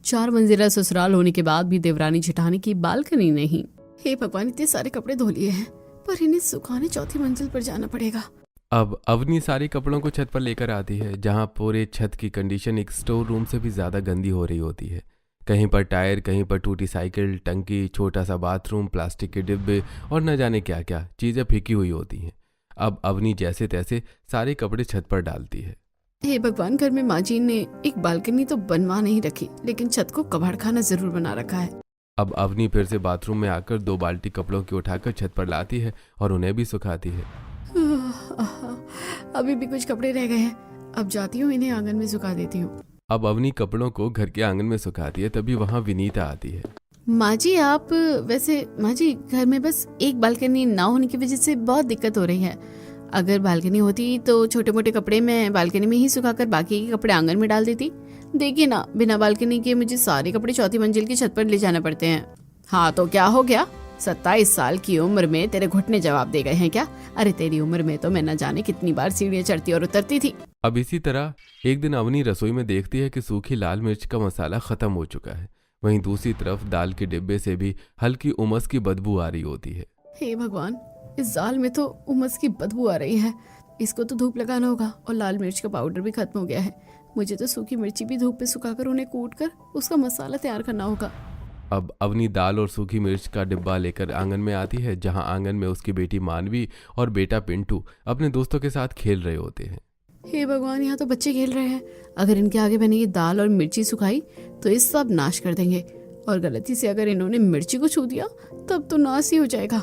4 मंजिला ससुराल होने के बाद भी देवरानी जेठानी की बालकनी नहीं। हे भगवान, इतने सारे कपड़े धो लिए हैं, पर इन्हें सुखाने 4थी मंजिल पर जाना पड़ेगा। अब अवनी सारे कपड़ों को छत पर लेकर आती है, जहां पूरे छत की कंडीशन एक स्टोर रूम से भी ज़्यादा गंदी हो रही होती है। कहीं पर टायर, कहीं पर टूटी साइकिल, टंकी, छोटा सा बाथरूम, प्लास्टिक के डिब्बे और न जाने क्या क्या चीज़ें फेंकी हुई होती हैं। अब अवनी जैसे तैसे सारे कपड़े छत पर डालती है। हे भगवान, घर में माँ जी ने एक बालकनी तो बनवा नहीं रखी, लेकिन छत को कबाड़ खाना जरूर बना रखा है। अब अवनी फिर से बाथरूम में आकर 2 बाल्टी कपड़ों की उठाकर छत पर लाती है और उन्हें भी सुखाती है। अभी भी कुछ कपड़े रह गए हैं, अब जाती हूँ इन्हें आंगन में सुखा देती हूँ। अब अवनी कपड़ों को घर के आंगन में सुखाती है, तभी वहाँ विनीता आती है। माँ जी माँ जी, घर में बस एक बालकनी ना होने की वजह से बहुत दिक्कत हो रही है। अगर बालकनी होती तो छोटे मोटे कपड़े मैं बालकनी में ही सुखाकर बाकी के कपड़े आंगन में डाल देती। देखिए ना, बिना बालकनी के मुझे सारे कपड़े 4थी मंजिल की छत पर ले जाना पड़ते हैं। हाँ तो क्या हो गया, 27 साल की उम्र में तेरे घुटने जवाब दे गए हैं क्या? अरे तेरी उम्र में तो मैं न जाने कितनी बार सीढ़ियाँ चढ़ती और उतरती थी। अब इसी तरह एक दिन अवनी रसोई में देखती है कि सूखी लाल मिर्च का मसाला खत्म हो चुका है। वहीं दूसरी तरफ दाल के डिब्बे से भी हल्की उमस की बदबू आ रही होती है। हे भगवान, इस दाल में तो उमस की बदबू आ रही है। इसको तो धूप लगाना होगा, और लाल मिर्च का पाउडर भी खत्म हो गया है। मुझे तो सूखी मिर्ची भी धूप पे सुखाकर उन्हें कूट कर उसका मसाला तैयार करना होगा। अब अवनी दाल और सूखी मिर्च का डिब्बा लेकर आंगन में आती है, जहां आंगन में उसकी बेटी मानवी और बेटा पिंटू अपने दोस्तों के साथ खेल रहे होते हैं। हे भगवान, यहाँ तो बच्चे खेल रहे हैं। अगर इनके आगे मैंने ये दाल और मिर्ची सुखाई तो ये सब नाश कर देंगे, और गलती से अगर इन्होंने मिर्ची को छू दिया तब तो नाश ही हो जाएगा।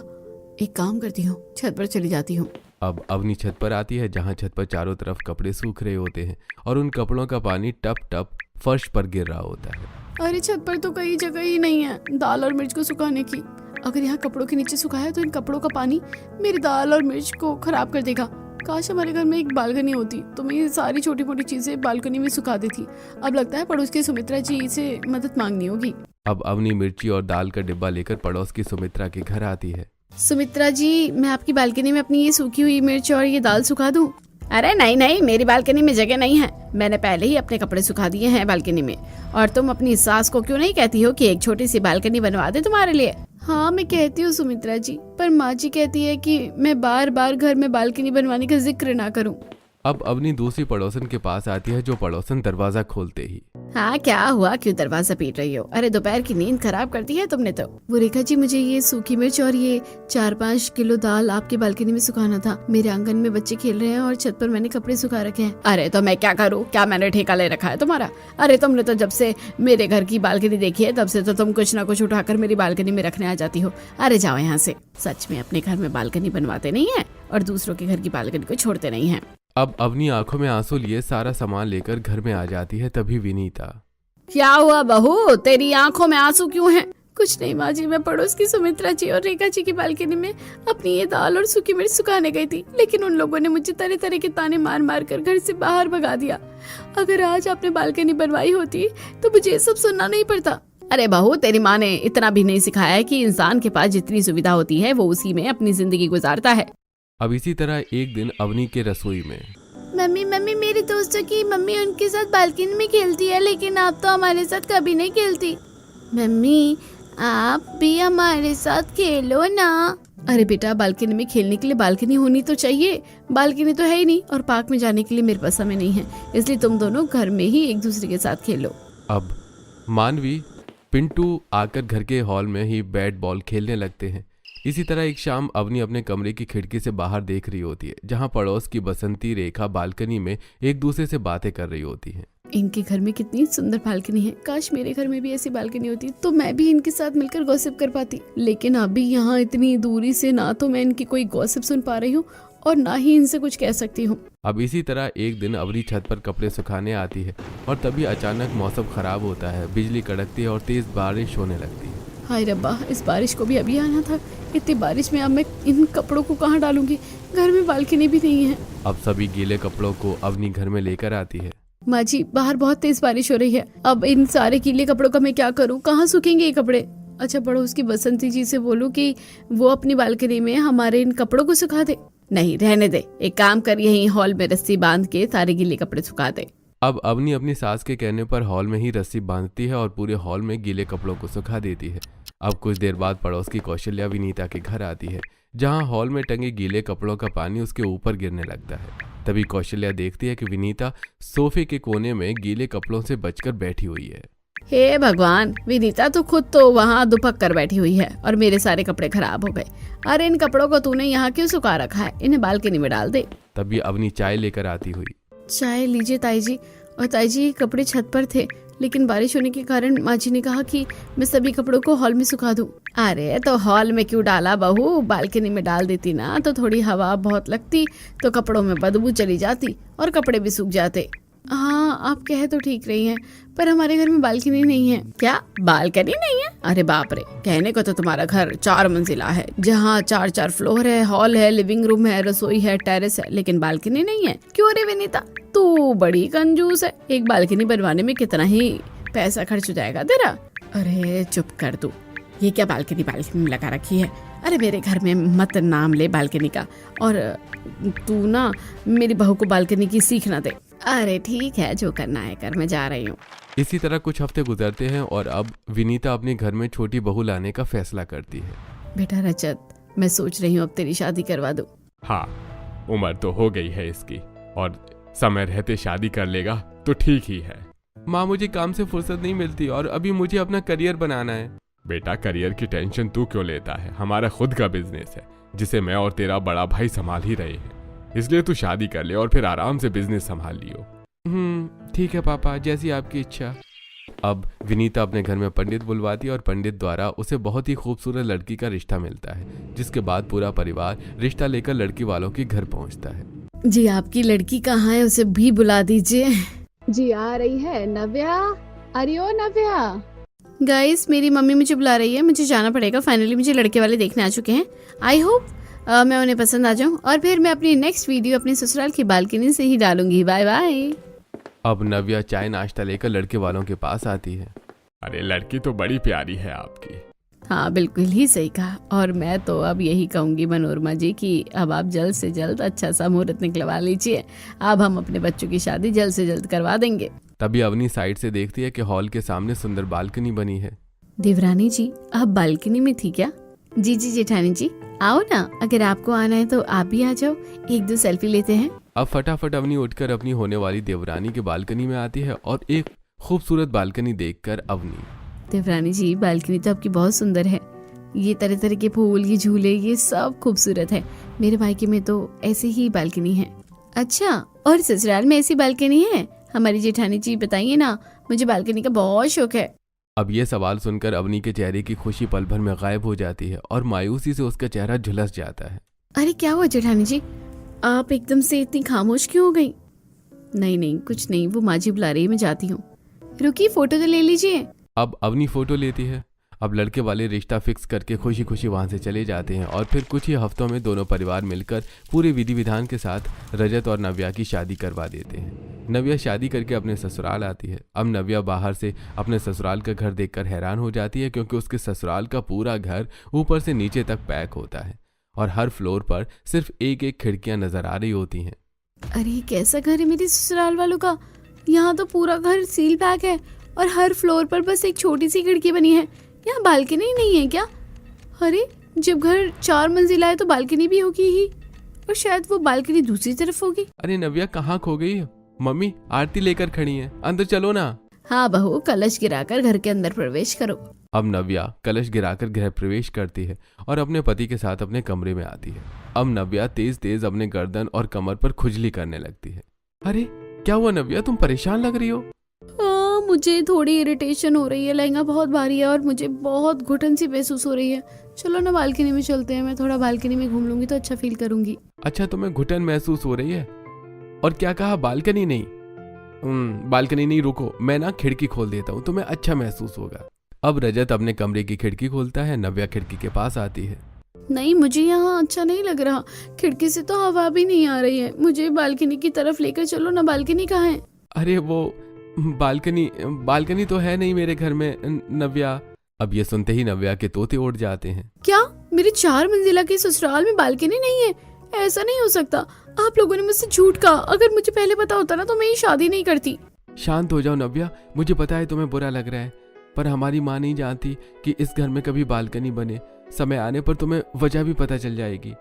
एक काम करती हूँ, छत पर चली जाती हूँ। अब अवनी छत पर आती है, जहां छत पर चारों तरफ कपड़े सूख रहे होते हैं और उन कपड़ों का पानी टप टप फर्श पर गिर रहा होता है। अरे छत पर तो कहीं जगह ही नहीं है दाल और मिर्च को सुखाने की। अगर यहाँ कपड़ों के नीचे सुखाया तो इन कपड़ों का पानी मेरी दाल और मिर्च को खराब कर देगा। काश हमारे घर में एक बालकनी होती तो मैं ये सारी छोटी मोटी चीजें बालकनी में सुखा देती। अब लगता है पड़ोस की सुमित्रा जी से मदद मांगनी होगी। अब अवनी मिर्ची और दाल का डिब्बा लेकर पड़ोस की सुमित्रा के घर आती है। सुमित्रा जी, मैं आपकी बालकनी में अपनी ये सूखी हुई मिर्च और ये दाल सुखा दूं? अरे नहीं नहीं, मेरी बालकनी में जगह नहीं है। मैंने पहले ही अपने कपड़े सुखा दिए हैं बालकनी में। और तुम अपनी सास को क्यों नहीं कहती हो कि एक छोटी सी बालकनी बनवा दे तुम्हारे लिए? हाँ मैं कहती हूँ सुमित्रा जी, पर माँ जी कहती है कि मैं बार बार घर में बालकनी बनवाने का जिक्र ना करूँ। अब अवनी दूसरी पड़ोसन के पास आती है, जो पड़ोसन दरवाजा खोलते ही। हाँ क्या हुआ, क्यों दरवाजा पीट रही हो? अरे दोपहर की नींद खराब कर दी है तुमने तो। वो रेखा जी, मुझे ये सूखी मिर्च और ये 4-5 किलो दाल आपकी बालकनी में सुखाना था। मेरे आंगन में बच्चे खेल रहे हैं और छत पर मैंने कपड़े सुखा रखे हैं। अरे तो मैं क्या करूँ, क्या मैंने ठेका ले रखा है तुम्हारा? अरे तुमने तो जब से मेरे घर की बालकनी देखी है तब से तो तुम कुछ ना कुछ उठाकर मेरी बालकनी में रखने आ जाती हो। अरे जाओ यहाँ से। सच में अपने घर में बालकनी बनवाते नहीं है और दूसरों के घर की बालकनी को छोड़ते नहीं है। अब अवनी आंखों में आंसू लिए सारा सामान लेकर घर में आ जाती है। तभी विनीता, क्या हुआ बहू, तेरी आंखों में आंसू क्यों हैं? कुछ नहीं माँ जी, मैं पड़ोस की सुमित्रा जी और रेखा जी की बालकनी में अपनी ये दाल और सूखी मिर्च सुखाने गई थी, लेकिन उन लोगों ने मुझे तरह तरह के ताने मार मार कर घर से बाहर भगा दिया। अगर आज आपने बालकनी बनवाई होती तो मुझे ये सब सुनना नहीं पड़ता। अरे बहू, तेरी माँ ने इतना भी नहीं सिखाया है कि इंसान के पास जितनी सुविधा होती है वो उसी में अपनी जिंदगी गुजारता है। अब इसी तरह एक दिन अवनी के रसोई में, मम्मी मेरे दोस्तों की मम्मी उनके साथ बालकनी में खेलती है, लेकिन आप तो हमारे साथ कभी नहीं खेलती। मम्मी आप भी हमारे साथ खेलो ना। अरे बेटा, बालकनी में खेलने के लिए बालकनी होनी तो चाहिए। बालकनी तो है ही नहीं, और पार्क में जाने के लिए मेरे पास समय नहीं है, इसलिए तुम दोनों घर में ही एक दूसरे के साथ खेलो। अब मानवी, पिंटू आकर घर के हॉल में ही बैट बॉल खेलने लगते हैं। इसी तरह एक शाम अवनी अपने कमरे की खिड़की से बाहर देख रही होती है, जहां पड़ोस की बसंती, रेखा बालकनी में एक दूसरे से बातें कर रही होती हैं। इनके घर में कितनी सुंदर बालकनी है। काश मेरे घर में भी ऐसी बालकनी होती तो मैं भी इनके साथ मिलकर गॉसिप कर पाती। लेकिन अभी यहाँ इतनी दूरी से ना तो मैं इनकी कोई गॉसिप सुन पा रही हूँ और ना ही इनसे कुछ कह सकती हूँ। अब इसी तरह एक दिन अवनी छत पर कपड़े सुखाने आती है और तभी अचानक मौसम खराब होता है। बिजली कड़कती है और तेज बारिश होने लगती है। हाय रब्बा, इस बारिश को भी अभी आना था। इतनी बारिश में अब मैं इन कपड़ों को कहाँ डालूंगी? घर में बालकनी भी नहीं है। अब सभी गीले कपड़ों को अवनी घर में लेकर आती है। माँ जी, बाहर बहुत तेज बारिश हो रही है। अब इन सारे गीले कपड़ों का मैं क्या करूँ? कहाँ सूखेंगे ये कपड़े? अच्छा, पड़ोस की बसंती जी से बोलूं कि वो अपनी बालकनी में हमारे इन कपड़ों को सुखा दे। नहीं, रहने दे। एक काम कर, यहीं हॉल में रस्सी बांध के सारे गीले कपड़े सुखा दे। अब अवनी अपनी सास के कहने पर हॉल में ही रस्सी बांधती है और पूरे हॉल में गीले कपड़ों को सुखा देती है। अब कुछ देर बाद पड़ोस की कौशल्या विनीता के घर आती है, जहां हॉल में टंगे गीले कपड़ों का पानी उसके ऊपर गिरने लगता है। तभी कौशल्या देखती है कि विनीता सोफे के कोने में गीले कपड़ों से बचकर बैठी हुई है। हे भगवान, विनीता तो खुद तो वहाँ दुपक कर बैठी हुई है और मेरे सारे कपड़े खराब हो गए। अरे इन कपड़ों को तूने यहाँ क्यों सुखा रखा है? इन्हें बालकनी में डाल दे। तभी अवनी चाय लेकर आती हुई। चाय लीजिए ताई जी। और ताई जी, ये कपड़े छत पर थे, लेकिन बारिश होने के कारण माँ जी ने कहा कि मैं सभी कपड़ों को हॉल में सुखा दूं। अरे तो हॉल में क्यों डाला बहू? बालकनी में डाल देती ना तो थोड़ी हवा बहुत लगती, तो कपड़ों में बदबू चली जाती और कपड़े भी सूख जाते। हाँ, आप कह तो ठीक रही हैं, पर हमारे घर में बालकनी नहीं है। क्या बालकनी नहीं है? अरे बाप रे, कहने को तो तुम्हारा घर 4 मंजिला है, जहाँ 4 फ्लोर है, हॉल है, लिविंग रूम है, रसोई है, टेरेस है, लेकिन बालकनी नहीं है। क्यों रे विनीता, तू बड़ी कंजूस है। एक बालकनी बनवाने में कितना ही पैसा खर्च हो जाएगा तेरा। अरे चुप कर तू, ये क्या बालकनी लगा रखी है? अरे मेरे घर में मत नाम ले बालकनी का, और तू ना मेरी बहू को बालकनी की सीख ना दे। अरे ठीक है, जो करना है कर, मैं जा रही हूँ। इसी तरह कुछ हफ्ते गुजरते हैं और अब विनीता अपने घर में छोटी बहू लाने का फैसला करती है। बेटा रजत, मैं सोच रही हूँ अब तेरी शादी करवा दूँ। हाँ, उम्र तो हो गई है इसकी, और समय रहते शादी कर लेगा तो ठीक ही है। माँ, मुझे काम से फुर्सत नहीं मिलती और अभी मुझे अपना करियर बनाना है। बेटा, करियर की टेंशन तू क्यों लेता है? हमारा खुद का बिजनेस है, जिसे मैं और तेरा बड़ा भाई संभाल ही रहे हैं। इसलिए तू शादी कर ले और फिर आराम से बिजनेस संभाल लियो। ठीक है पापा, जैसी आपकी इच्छा। अब विनीता अपने घर में पंडित बुलवाती है और पंडित द्वारा उसे बहुत ही खूबसूरत लड़की का रिश्ता मिलता है, जिसके बाद पूरा परिवार रिश्ता लेकर लड़की वालों के घर पहुंचता है। जी, आपकी लड़की कहाँ है? उसे भी बुला दीजिए। जी आ रही है नव्या। अरे ओ नव्या। गाइस, मेरी मम्मी मुझे बुला रही है, मुझे जाना पड़ेगा। फाइनली मुझे लड़के वाले देखने आ चुके हैं। आई होप मैं उन्हें पसंद आ जाऊं, और फिर मैं अपनी नेक्स्ट वीडियो अपने ससुराल की बालकनी से ही डालूंगी। Bye bye. अब नव्या चाय नाश्ता लेकर लड़के वालों के पास आती है। अरे लड़की तो बड़ी प्यारी है आपकी। हाँ, बिल्कुल ही सही कहा। और मैं तो अब यही कहूंगी मनोरमा जी कि अब आप जल्द से जल्द अच्छा सा मुहूर्त निकलवा लीजिए। अब हम अपने बच्चों की शादी जल्द से जल्द करवा देंगे। तभी अवनी साइड से देखती है कि हॉल के सामने सुंदर बालकनी बनी है। देवरानी जी, आप बालकनी में थी क्या? जी जेठानी जी, आओ ना, अगर आपको आना है तो आप भी आ जाओ, 1-2 सेल्फी लेते हैं। अब फटाफट अवनी उठकर अपनी होने वाली देवरानी के बालकनी में आती है और एक खूबसूरत बालकनी देखकर अवनी। देवरानी जी, बालकनी तो आपकी बहुत सुंदर है। ये तरह तरह के फूल, ये झूले, ये सब खूबसूरत है। मेरे मायके में तो ऐसे ही बालकनी है। अच्छा, और ससुराल में ऐसी बालकनी है? हमारी जेठानी जी बताइए ना, मुझे बालकनी का बहुत शौक है। अब ये सवाल सुनकर अवनी के चेहरे की खुशी पल भर में गायब हो जाती है और मायूसी से उसका चेहरा झुलस जाता है। अरे क्या हुआ जेठानी जी, आप एकदम से इतनी खामोश क्यों हो गई? नहीं कुछ नहीं, वो माँ जी बुला रही है, मैं जाती हूँ। रुकी, फोटो तो ले लीजिए। अब अवनी फोटो लेती है। अब लड़के वाले रिश्ता फिक्स करके खुशी खुशी वहां से चले जाते हैं और फिर कुछ ही हफ्तों में दोनों परिवार मिलकर पूरे विधि विधान के साथ रजत और नव्या की शादी करवा देते हैं। नव्या शादी करके अपने ससुराल आती है। अब नव्या बाहर से अपने ससुराल का घर देखकर हैरान हो जाती है, क्योंकि उसके ससुराल का पूरा घर ऊपर से नीचे तक पैक होता है और हर फ्लोर पर सिर्फ एक एक खिड़कियां नजर आ रही होती हैं। अरे कैसा घर है मेरे ससुराल वालों का? यहाँ तो पूरा घर सील पैक है और हर फ्लोर पर बस एक छोटी सी खिड़की बनी है। यहाँ बालकनी नहीं है क्या? अरे जब घर 4 मंजिला है तो बालकनी भी होगी ही, और शायद वो बालकनी दूसरी तरफ होगी। अरे नव्या, कहाँ खो गई? मम्मी आरती लेकर खड़ी है, अंदर चलो ना। हाँ बहू, कलश गिराकर घर के अंदर प्रवेश करो। अब नव्या कलश गिराकर गृह प्रवेश करती है और अपने पति के साथ अपने कमरे में आती है। अब नव्या तेज तेज अपने गर्दन और कमर पर खुजली करने लगती है। अरे क्या हुआ नव्या, तुम परेशान लग रही हो? मुझे थोड़ी इरिटेशन हो रही है, लहंगा बहुत भारी है और मुझे बहुत घुटन सी महसूस हो रही है। चलो ना बालकनी में चलते हैं, मैं थोड़ा बालकनी में घूम लूंगी तो अच्छा फील करूंगी। अच्छा, तुम्हें घुटन महसूस हो रही है? और क्या कहा, बालकनी नहीं? बालकनी नहीं, रुको, मैं ना खिड़की खोल देता हूँ, तुम्हें अच्छा महसूस होगा। अब रजत अपने कमरे की खिड़की खोलता है। नव्या खिड़की के पास आती है। नहीं, मुझे यहाँ अच्छा नहीं लग रहा, खिड़की से तो हवा भी नहीं आ रही है, मुझे बालकनी की तरफ लेकर चलो ना। बालकनी कहाँ है? अरे वो बालकनी तो है नहीं मेरे घर में नव्या। अब ये सुनते ही नव्या के तोते उड़ जाते हैं। क्या मेरे 4 मंजिला के ससुराल में बालकनी नहीं है? ऐसा नहीं हो सकता, आप लोगों ने मुझसे झूठ कहा। अगर मुझे पहले पता होता ना तो मैं ये शादी नहीं करती। शांत हो जाओ नव्या, मुझे पता है तुम्हें बुरा लग रहा है, पर हमारी माँ नहीं जानती कि इस घर में कभी बालकनी बने। समय आने पर तुम्हें वजह भी पता चल जाएगी।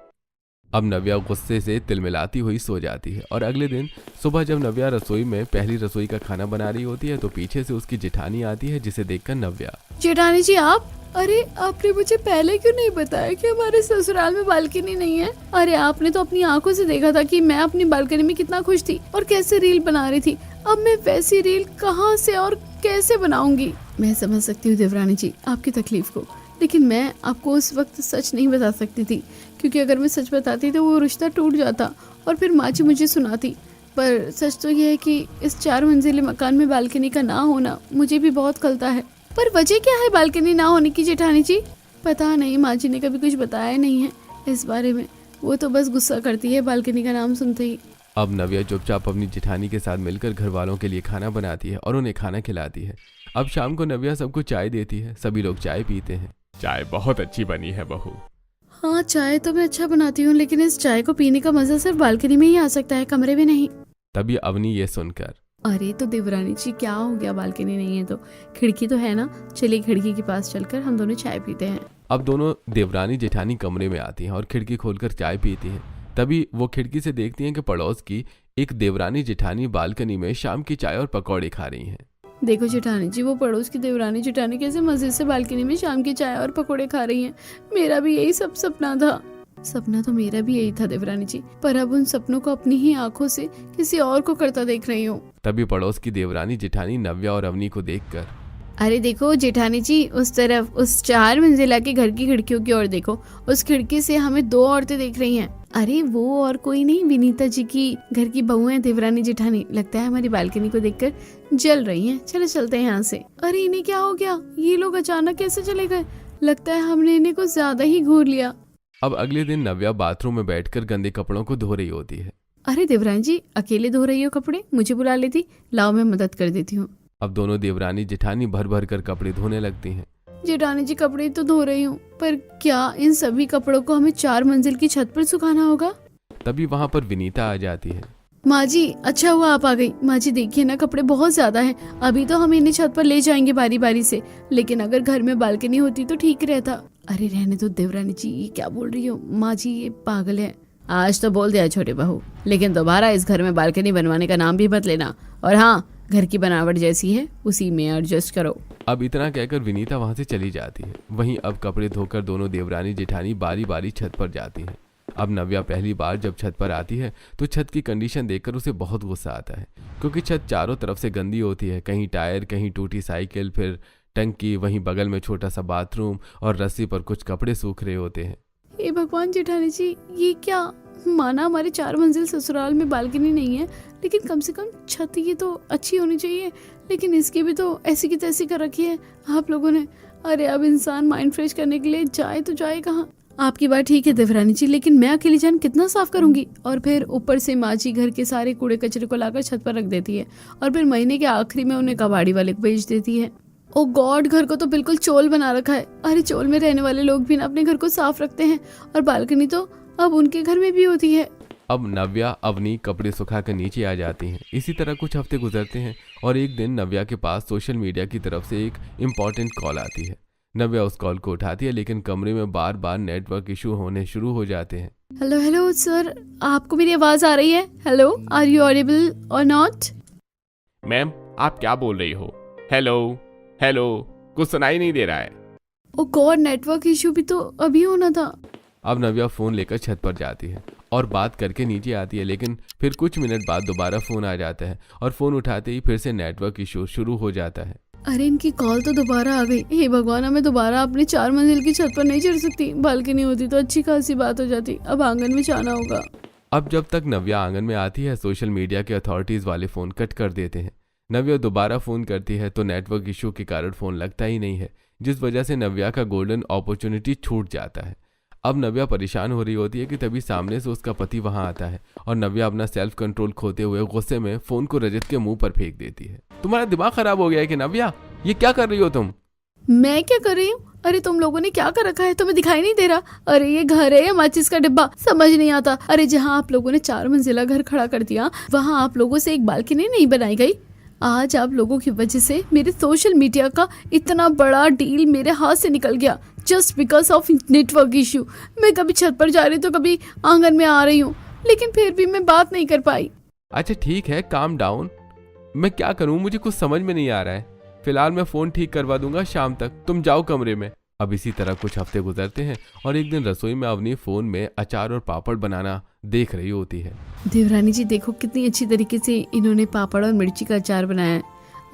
अब नव्या गुस्से से तिलमिलाती हुई सो जाती है और अगले दिन सुबह जब नव्या रसोई में पहली रसोई का खाना बना रही होती है तो पीछे से उसकी जेठानी आती है, जिसे देखकर नव्या, जेठानी जी आप, अरे आपने मुझे पहले क्यों नहीं बताया कि हमारे ससुराल में बालकनी नहीं है? अरे आपने तो अपनी आंखों से देखा था कि मैं अपनी बालकनी में कितना खुश थी और कैसे रील बना रही थी। अब मैं वैसी रील कहाँ से और कैसे बनाऊंगी? मैं समझ सकती हूँ देवरानी जी आपकी तकलीफ को, लेकिन मैं आपको उस वक्त सच नहीं बता सकती थी, क्योंकि अगर मैं सच बताती तो वो रिश्ता टूट जाता और फिर माँ जी मुझे सुनाती। पर सच तो ये है कि इस 4 मंजिले मकान में बालकनी का ना होना मुझे भी बहुत खलता है। पर वजह क्या है बालकनी ना होने की जेठानी जी? पता नहीं, माँ जी ने कभी कुछ बताया नहीं है इस बारे में। वो तो बस गुस्सा करती है बालकनी का नाम सुनते ही। अब नव्या चुपचाप अपनी जेठानी के साथ मिलकर घर वालों के लिए खाना बनाती है और उन्हें खाना खिलाती है। अब शाम को नव्या सबको चाय देती है, सभी लोग चाय पीते हैं। चाय बहुत अच्छी बनी है बहू। हाँ चाय तो मैं अच्छा बनाती हूँ, लेकिन इस चाय को पीने का मजा सिर्फ बालकनी में ही आ सकता है, कमरे में नहीं। तभी अवनी ये सुनकर, अरे तो देवरानी जी क्या हो गया, बालकनी नहीं है तो खिड़की तो है ना, चलिए खिड़की के पास चलकर हम दोनों चाय पीते हैं। अब दोनों देवरानी जेठानी कमरे में आती हैं और खिड़की खोलकर चाय पीती हैं। तभी वो खिड़की से देखती हैं कि पड़ोस की एक देवरानी जेठानी बालकनी में शाम की चाय और पकौड़े खा रही हैं। देखो जेठानी जी, वो पड़ोस की देवरानी जेठानी कैसे मजे से बालकनी में शाम की चाय और पकोड़े खा रही हैं। मेरा भी यही सब सपना था। सपना तो मेरा भी यही था देवरानी जी, पर अब उन सपनों को अपनी ही आंखों से किसी और को करता देख रही हूँ। तभी पड़ोस की देवरानी जेठानी नव्या और अवनी को देखकर, अरे देखो जेठानी जी, उस तरफ उस 4 मंजिला के घर की खिड़कियों की ओर देखो, उस खिड़की से हमें 2 औरतें देख रही हैं। अरे वो और कोई नहीं, विनीता जी की घर की बहू है देवरानी जेठानी। लगता है हमारी बालकनी को देखकर जल रही हैं। चलो चलते हैं यहाँ से। अरे इन्हें क्या हो गया, ये लोग अचानक कैसे चले गए? लगता है हमने इन्हें कुछ ज्यादा ही घूर लिया। अब अगले दिन नव्या बाथरूम में बैठकर गंदे कपड़ों को धो रही होती है। अरे देवरानी जी अकेले धो रही हो कपड़े, मुझे बुला लेती, लाओ मैं मदद कर देती हूँ। अब दोनों देवरानी जेठानी भर भर कर कपड़े धोने लगती हैं। जेठानी जी कपड़े तो धो रही हूँ, पर क्या इन सभी कपड़ों को हमें 4 मंजिल की छत पर सुखाना होगा? तभी वहाँ पर विनीता आ जाती है। माँ जी अच्छा हुआ आप आ गई। माँ जी देखिए ना, कपड़े बहुत ज्यादा हैं, अभी तो हम इन्हें छत पर ले जाएंगे बारी बारी से, लेकिन अगर घर में बालकनी होती तो ठीक रहता। अरे रहने दो देवरानी जी, ये क्या बोल रही हो? माँ जी ये पागल है। आज तो बोल दिया छोटे बहू, लेकिन दोबारा इस घर में बालकनी बनवाने का नाम भी मत लेना। और हाँ, घर की बनावट जैसी है उसी में एडजस्ट करो। अब इतना कहकर विनीता वहां से चली जाती है। वहीं अब कपड़े धोकर दोनों देवरानी जेठानी बारी बारी छत पर जाती हैं। अब नव्या पहली बार जब छत पर आती है तो छत की कंडीशन देखकर उसे बहुत गुस्सा आता है, क्योंकि छत चारों तरफ से गंदी होती है। कहीं टायर, कहीं टूटी साइकिल, फिर टंकी, वहीं बगल में छोटा सा बाथरूम और रस्सी पर कुछ कपड़े सूख रहे होते हैं। हे भगवान जेठानी जी, ये क्या? माना हमारे 4 मंजिल ससुराल में बालकनी नहीं है, लेकिन कम से कम छत ये तो अच्छी होनी चाहिए, लेकिन इसकी भी तो ऐसी की तैसी कर रखी है आप लोगों ने। अरे अब इंसान माइंड फ्रेश करने के लिए जाए तो जाए कहाँ? आपकी बात ठीक है देवरानी जी, लेकिन मैं अकेली जान कितना साफ करूंगी? और फिर ऊपर से माँ जी घर के सारे कूड़े कचरे को लाकर छत पर रख देती है और फिर महीने के आखिरी में उन्हें कबाड़ी वाले को भेज देती है। ओ गॉड, घर को तो बिल्कुल चोल बना रखा है। अरे चोल में रहने वाले लोग भी ना अपने घर को साफ रखते हैं, और बालकनी तो अब उनके घर में भी होती है। अब नव्या अवनी कपड़े सुखाकर नीचे आ जाती हैं। इसी तरह कुछ हफ्ते गुजरते हैं और एक दिन नव्या के पास सोशल मीडिया की तरफ से एक इम्पॉर्टेंट कॉल आती है। नव्या उस कॉल को उठाती है, लेकिन कमरे में बार बार नेटवर्क इशू होने शुरू हो जाते हैं। हेलो हेलो सर, आपको मेरी आवाज आ रही है? हेलो, आर यू ऑडिबल और नॉट? मैम आप क्या बोल रही हो? हेलो हेलो, कुछ सुनाई नहीं दे रहा है। ओ गॉड, नेटवर्क इशू भी तो अभी होना था। अब नव्या फोन लेकर छत पर जाती है और बात करके नीचे आती है, लेकिन फिर कुछ मिनट बाद दोबारा फोन आ जाता है और फोन उठाते ही फिर से नेटवर्क इशू शुरू हो जाता है। अरे इनकी कॉल तो दोबारा आ गई। हे भगवान, मैं दोबारा अपनी 4 मंजिल की छत पर नहीं चढ़ सकती। बालकनी होती तो अच्छी खासी बात हो जाती, अब आंगन में जाना होगा। अब जब तक नव्या आंगन में आती है, सोशल मीडिया के अथॉरिटीज वाले फोन कट कर देते हैं। नव्या दोबारा फोन करती है तो नेटवर्क इशू के कारण फोन लगता ही नहीं है, जिस वजह से नव्या का गोल्डन अपॉर्चुनिटी छूट जाता है। अब नव्या परेशान हो रही होती है कि तभी सामने से उसका पति वहां आता है और नव्या अपना सेल्फ कंट्रोल खोते हुए गुस्से में फोन को रजत के मुंह पर फेंक देती है। तुम्हारा दिमाग खराब हो गया है कि नव्या? ये क्या कर रही हो तुम? मैं क्या कर रही हूँ? अरे तुम लोगों ने क्या कर रखा है, तुम्हें दिखाई नहीं दे रहा? अरे ये घर है या माचिस का डिब्बा, समझ नहीं आता। अरे जहाँ आप लोगों ने 4 मंजिला घर खड़ा कर दिया, वहाँ आप लोगों से एक बालकनी नहीं बनाई गई? आज आप लोगों की वजह से मेरे सोशल मीडिया का इतना बड़ा डील मेरे हाथ से निकल गया, just because of network issue. मैं कभी छत पर जा रही तो कभी आंगन में आ रही हूँ, लेकिन फिर भी मैं बात नहीं कर पाई। अच्छा ठीक है, काम डाउन। मैं क्या करूं, मुझे कुछ समझ में नहीं आ रहा है। फिलहाल मैं फोन ठीक करवा दूंगा शाम तक, तुम जाओ कमरे में। अब इसी तरह कुछ हफ्ते गुजरते हैं और एक दिन रसोई में अवनी फोन में अचार और पापड़ बनाना देख रही होती है। देवरानी जी देखो कितनी अच्छी तरीके से इन्होंने पापड़ और मिर्ची का अचार बनाया है।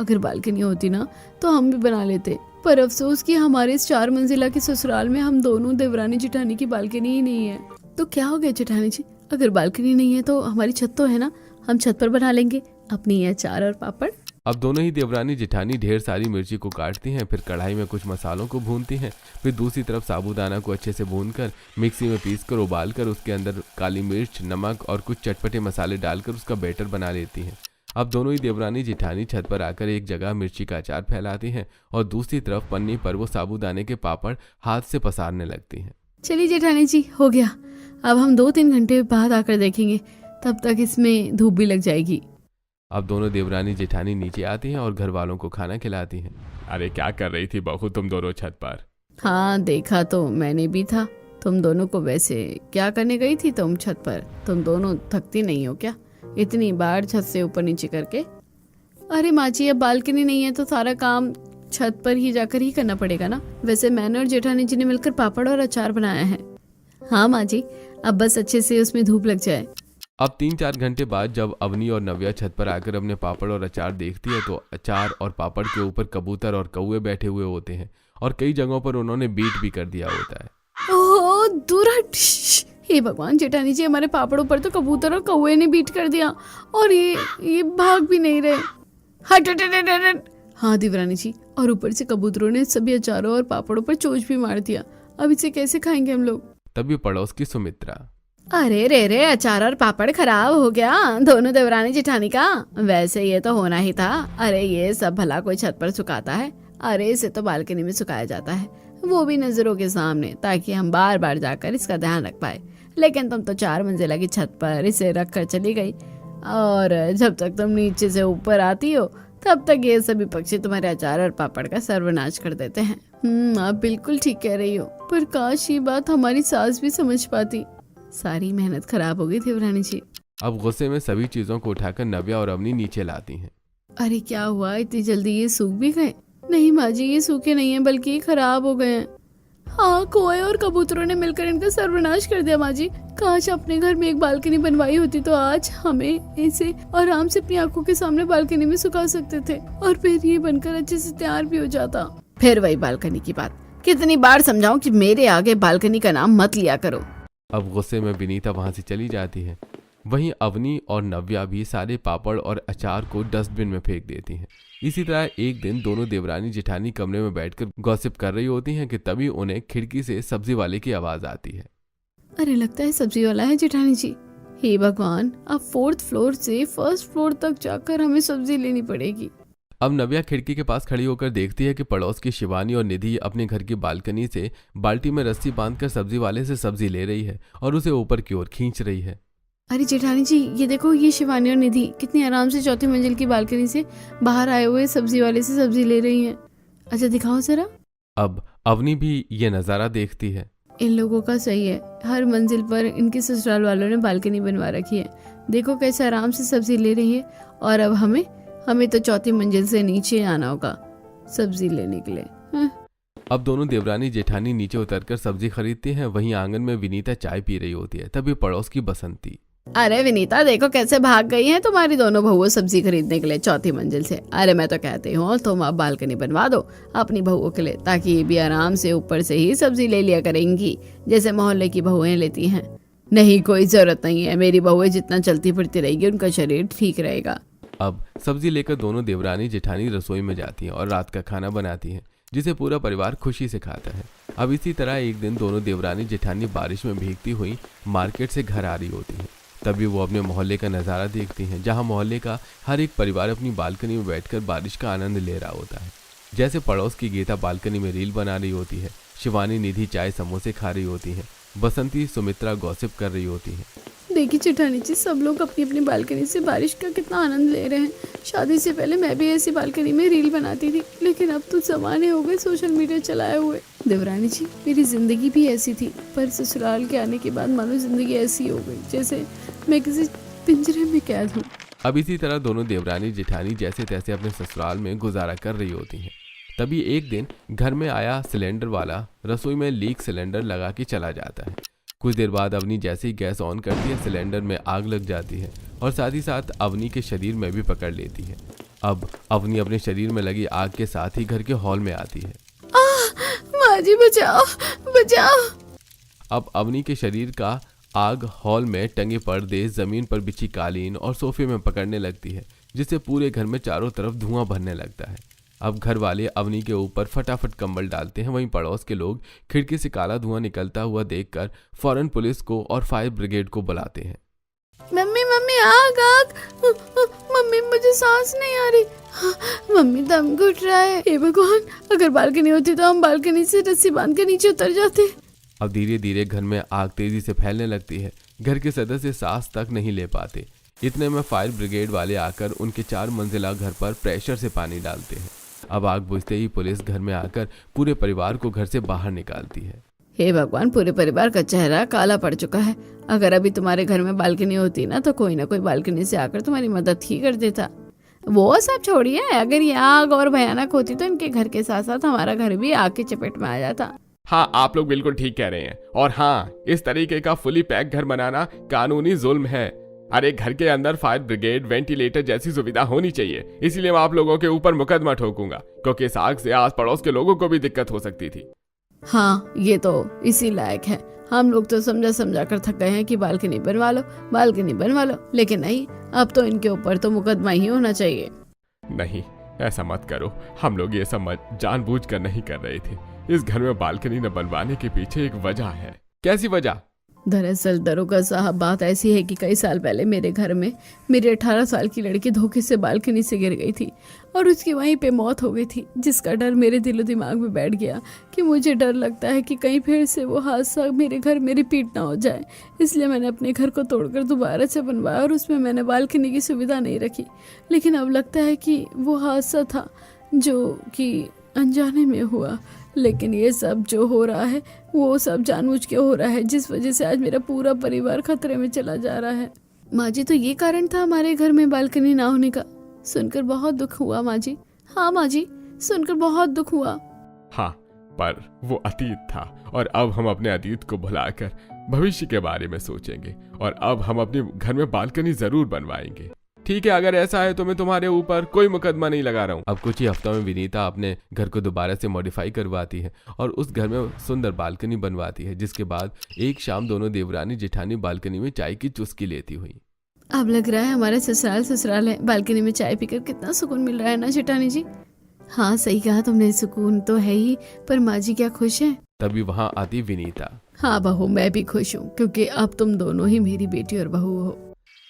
अगर बालकनी होती ना तो हम भी बना लेते, पर अफसोस कि हमारे इस 4 मंजिला के ससुराल में हम दोनों देवरानी जेठानी की बालकनी ही नहीं है। तो क्या हो गया जेठानी जी, अगर बालकनी नहीं है तो हमारी छत तो है ना, हम छत पर बना लेंगे अपनी अचार और पापड़। अब दोनों ही देवरानी जेठानी ढेर सारी मिर्ची को काटती हैं, फिर कढ़ाई में कुछ मसालों को भूनती हैं, फिर दूसरी तरफ साबूदाना को अच्छे से भूनकर मिक्सी में पीसकर उबालकर उसके अंदर काली मिर्च, नमक और कुछ चटपटे मसाले डालकर उसका बैटर बना लेती हैं। अब दोनों ही देवरानी जेठानी छत पर आकर एक जगह मिर्ची का अचार फैलाती हैं और दूसरी तरफ पन्नी पर वो साबूदाने के पापड़ हाथ से पसारने लगती हैं। चलिए जेठानी जी हो गया, अब हम 2-3 घंटे बाद आकर देखेंगे, तब तक इसमें धूप भी लग जाएगी। अब दोनों देवरानी जेठानी नीचे आती हैं और घर वालों को खाना खिलाती हैं। अरे क्या कर रही थी बहू तुम दोनों छत पर? हाँ देखा तो मैंने भी था तुम दोनों को। वैसे क्या करने गई थी तुम छत पर? तुम दोनों थकती नहीं हो क्या इतनी बार छत से ऊपर नीचे करके? अरे माँ जी अब बालकनी नहीं है तो सारा काम छत पर ही जाकर ही करना पड़ेगा ना। वैसे मैंने और जेठानी जी ने मिलकर पापड़ और अचार बनाया है। हाँ माँ जी, अब बस अच्छे से उसमें धूप लग जाए। अब 3-4 घंटे बाद जब अवनी और नव्या छत पर आकर अपने पापड़ और अचार देखती है तो अचार और पापड़ के ऊपर कबूतर और कौवे बैठे हुए होते हैं और कई जगहों पर उन्होंने बीट भी कर दिया होता है। ओह दूर हट। हे भगवान जेठानी जी, हमारे पापड़ों पर तो कबूतर और कौवे ने बीट कर दिया और ये भाग भी नहीं रहे। हट हट हट हट हट। हाँ देवरानी जी, और ऊपर से कबूतरों ने सभी अचारों और पापड़ों पर चोंच भी मार दिया। अब इसे कैसे खाएंगे हम लोग? तभी पड़ोस की सुमित्रा, अरे रे अचार और पापड़ खराब हो गया दोनों देवरानी जेठानी का। वैसे ये तो होना ही था। अरे ये सब भला कोई छत पर सुखाता है? अरे इसे तो बालकनी में सुखाया जाता है, वो भी नजरों के सामने, ताकि हम बार बार जाकर इसका ध्यान रख पाए। लेकिन तुम तो 4 मंजिला की छत पर इसे रख कर चली गई, और जब तक तुम नीचे से ऊपर आती हो तब तक ये सभी पक्षी तुम्हारे अचार और पापड़ का सर्वनाश कर देते हैं। आप बिल्कुल ठीक कह रही हो, पर काश ये बात हमारी सास भी समझ पाती। सारी मेहनत खराब हो गई देवरानी जी। अब गुस्से में सभी चीजों को उठाकर नव्या और अवनी नीचे लाती हैं। अरे क्या हुआ, इतनी जल्दी ये सूख भी गए? नहीं माँ जी, ये सूखे नहीं है बल्कि ये खराब हो गए हैं। हाँ, कौवे और कबूतरों ने मिलकर इनका सर्वनाश कर दिया माँ जी। काश अपने घर में एक बालकनी बनवाई होती तो आज हमें इसे आराम से अपनी आंखों के सामने बालकनी में सुखा सकते थे, और फिर ये बनकर अच्छे से तैयार भी हो जाता। फिर वही बालकनी की बात, कितनी बार समझाऊं कि मेरे आगे बालकनी का नाम मत लिया करो। अब गुस्से में विनीता वहां से चली जाती है। वहीं अवनी और नव्या भी सारे पापड़ और अचार को डस्टबिन में फेंक देती हैं। इसी तरह एक दिन दोनों देवरानी जेठानी कमरे में बैठकर गॉसिप कर रही होती हैं कि तभी उन्हें खिड़की से सब्जी वाले की आवाज आती है। अरे लगता है सब्जी वाला है जेठानी जी। हे भगवान, अब 4th फ्लोर से 1st फ्लोर तक जाकर हमें सब्जी लेनी पड़ेगी। अब नव्या खिड़की के पास खड़ी होकर देखती है कि पड़ोस की शिवानी और निधि अपने घर की बालकनी से बाल्टी में रस्सी बांधकर सब्जी वाले से सब्जी ले रही है और उसे ऊपर की ओर खींच रही है। अरे जेठानी जी, ये देखो, ये शिवानी और निधि कितनी आराम से 4थी मंजिल की बालकनी से बाहर आए हुए सब्जी वाले से सब्जी ले रही हैं। अच्छा दिखाओ जरा। अब अवनी भी ये नजारा देखती है। इन लोगों का सही है, हर मंजिल पर इनके ससुराल वालों ने बालकनी बनवा रखी है। देखो कैसे आराम से सब्जी ले रही है, और अब हमें तो 4थी मंजिल से नीचे आना होगा सब्जी लेने के लिए। अब दोनों देवरानी जेठानी नीचे उतरकर सब्जी खरीदती हैं। वहीं आंगन में विनीता चाय पी रही होती है। तभी पड़ोस की बसंती, अरे विनीता देखो कैसे भाग गई हैं तुम्हारी दोनों बहुओं सब्जी खरीदने के लिए 4थी मंजिल से। अरे मैं तो कहती हूँ तुम अब बालकनी बनवा दो अपनी बहुओं के लिए, ताकि ये भी आराम से ऊपर से ही सब्जी ले लिया करेंगी जैसे मोहल्ले की बहुएं लेती हैं। नहीं, कोई जरूरत नहीं है, मेरी बहुएं जितना चलती फिरती रहेगी उनका शरीर ठीक रहेगा। अब सब्जी लेकर दोनों देवरानी जेठानी रसोई में जाती हैं और रात का खाना बनाती हैं, जिसे पूरा परिवार खुशी से खाता है। अब इसी तरह एक दिन दोनों देवरानी जेठानी बारिश में भीगती हुई मार्केट से घर आ रही होती हैं। तभी वो अपने मोहल्ले का नज़ारा देखती हैं, जहां मोहल्ले का हर एक परिवार अपनी बालकनी में बैठकर बारिश का आनंद ले रहा होता है। जैसे पड़ोस की गीता बालकनी में रील बना रही होती है, शिवानी निधि चाय समोसे खा रही होती हैं, बसंती सुमित्रा गॉसिप कर रही होती हैं। देखिए जेठानी जी, सब लोग अपनी अपनी बालकनी से बारिश का कितना आनंद ले रहे हैं। शादी से पहले मैं भी ऐसी बालकनी में रील बनाती थी, लेकिन अब तो जमाने हो गए सोशल मीडिया चलाए हुए। देवरानी जी, मेरी जिंदगी भी ऐसी थी, पर ससुराल के आने के बाद मानो जिंदगी ऐसी हो गई जैसे मैं किसी पिंजरे में कैद हूँ। अब इसी तरह दोनों देवरानी जेठानी जैसे तैसे अपने ससुराल में गुजारा कर रही होती हैं। तभी एक दिन घर में आया सिलेंडर वाला रसोई में लीक सिलेंडर लगा के चला जाता है। कुछ देर बाद अवनी जैसे ही गैस ऑन करती है, सिलेंडर में आग लग जाती है और साथ ही साथ अवनी के शरीर में भी पकड़ लेती है। अब अवनी अपने शरीर में लगी आग के साथ ही घर के हॉल में आती है। माँ जी बचाओ बचाओ। अब अवनी के शरीर का आग हॉल में टंगे पर्दे, जमीन पर बिछी कालीन और सोफे में पकड़ने लगती है, जिससे पूरे घर में चारों तरफ धुआं भरने लगता है। अब घर वाले अवनी के ऊपर फटाफट कंबल डालते हैं। वहीं पड़ोस के लोग खिड़की से काला धुआं निकलता हुआ देखकर फौरन पुलिस को और फायर ब्रिगेड को बुलाते हैं। मम्मी मम्मी आग आग, मम्मी मुझे सांस नहीं आ रही, मम्मी दम घुट रहा है। हे भगवान, अगर बालकनी होती तो हम बालकनी से रस्सी बांध के नीचे उतर जाते। अब धीरे धीरे घर में आग तेजी से फैलने लगती है। घर के सदस्य सांस तक नहीं ले पाते। इतने में फायर ब्रिगेड वाले आकर उनके 4 मंजिला घर पर प्रेशर से पानी डालते हैं। अब आग बुझते ही पुलिस घर में आकर पूरे परिवार को घर से बाहर निकालती है। हे भगवान, पूरे परिवार का चेहरा काला पड़ चुका है। अगर अभी तुम्हारे घर में बालकनी होती ना कोई बालकनी से आकर तुम्हारी मदद ही कर देता। वो सब छोड़िए, अगर ये आग और भयानक होती तो इनके घर के साथ साथ हमारा घर भी आग की चपेट में आ जाता। हाँ, आप लोग बिल्कुल ठीक कह रहे हैं। और हाँ, इस तरीके का फुली पैक घर बनाना कानूनी जुल्म है। अरे घर के अंदर फायर ब्रिगेड, वेंटिलेटर जैसी सुविधा होनी चाहिए। इसीलिए मैं आप लोगों के ऊपर मुकदमा ठोकूंगा, क्योंकि इस आग से आस पड़ोस के लोगों को भी दिक्कत हो सकती थी। हाँ, ये तो इसी लायक है। हम लोग तो समझा कर थक गए हैं कि बालकनी बनवा लो, लेकिन नहीं, अब तो इनके ऊपर तो मुकदमा ही होना चाहिए। नहीं, ऐसा मत करो। हम लोग ये सब जानबूझकर नहीं कर रहे थे। इस घर में बालकनी न बनवाने के पीछे एक वजह है। कैसी वजह? दरअसल दरोगा साहब, बात ऐसी है कि कई साल पहले मेरे घर में मेरी 18 साल की लड़की धोखे से बालकनी से गिर गई थी और उसकी वहीं पे मौत हो गई थी, जिसका डर मेरे दिलो दिमाग में बैठ गया कि मुझे डर लगता है कि कहीं फिर से वो हादसा मेरे घर में रिपीट ना हो जाए। इसलिए मैंने अपने घर को तोड़कर दोबारा से बनवाया और उसमें मैंने बालकनी की सुविधा नहीं रखी। लेकिन अब लगता है कि वो हादसा था जो कि अनजाने में हुआ, लेकिन ये सब जो हो रहा है वो सब जानबूझ के हो रहा है, जिस वजह से आज मेरा पूरा परिवार खतरे में चला जा रहा है। माँ जी, तो ये कारण था हमारे घर में बालकनी ना होने का। सुनकर बहुत दुख हुआ माँ जी। हाँ माँ जी, सुनकर बहुत दुख हुआ। हाँ, पर वो अतीत था और अब हम अपने अतीत को भुलाकर भविष्य के बारे में सोचेंगे और अब हम अपने घर में बालकनी जरूर बनवाएंगे। ठीक है, अगर ऐसा है तो मैं तुम्हारे ऊपर कोई मुकदमा नहीं लगा रहा हूँ। अब कुछ ही हफ्तों में विनीता अपने घर को दोबारा से मॉडिफाई करवाती है और उस घर में सुंदर बालकनी बनवाती है, जिसके बाद एक शाम दोनों देवरानी जेठानी बालकनी में चाय की चुस्की लेती हुई। अब लग रहा है हमारा ससुराल है। बालकनी में चाय पीकर कितना सुकून मिल रहा है ना जेठानी जी। हाँ सही कहा तुमने, सुकून तो है ही, पर माँ जी क्या खुश है? तभी वहाँ आती विनीता। हाँ बहू, मैं भी खुश हूँ, क्योंकि अब तुम दोनों ही मेरी बेटी और बहू हो।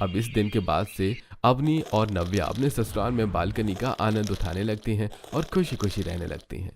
अब इस दिन के बाद से अवनी और नव्या अपने ससुराल में बालकनी का आनंद उठाने लगती हैं और खुशी खुशी रहने लगती हैं।